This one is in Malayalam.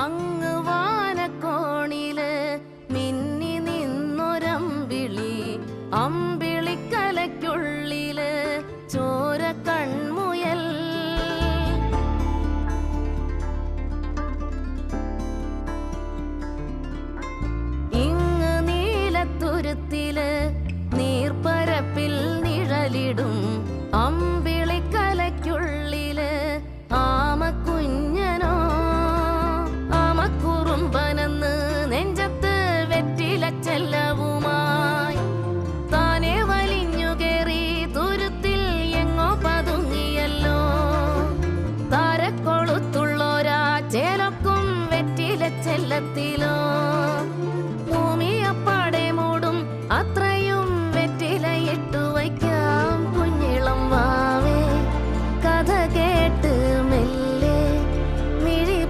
അങ്ങ് വാനക്കോണില് മിന്നി നിന്നൊരമ്പിളി, അമ്പിളിക്കലയ്ക്കുള്ളില് ചോര കൺമുയൽ. ഇങ്ങ് നീലത്തുരുത്തില് നീർപ്പരപ്പിൽ നിഴലിടും അമ്പിളിക്കലയ്ക്കുള്ളില് ആമക്കുഞ്ഞനോ. ആമക്കുറുമ്പനെന്ന് നെഞ്ചത്ത് വെറ്റില ചെല്ലവുമായി താനെ വലിഞ്ഞു കേറി തുരുത്തിൽ എങ്ങോ പതുങ്ങിയല്ലോ. താരക്കൊളുത്തുള്ളോരാ ചേലക്കും വെറ്റില ചെല്ലത്തിലോ.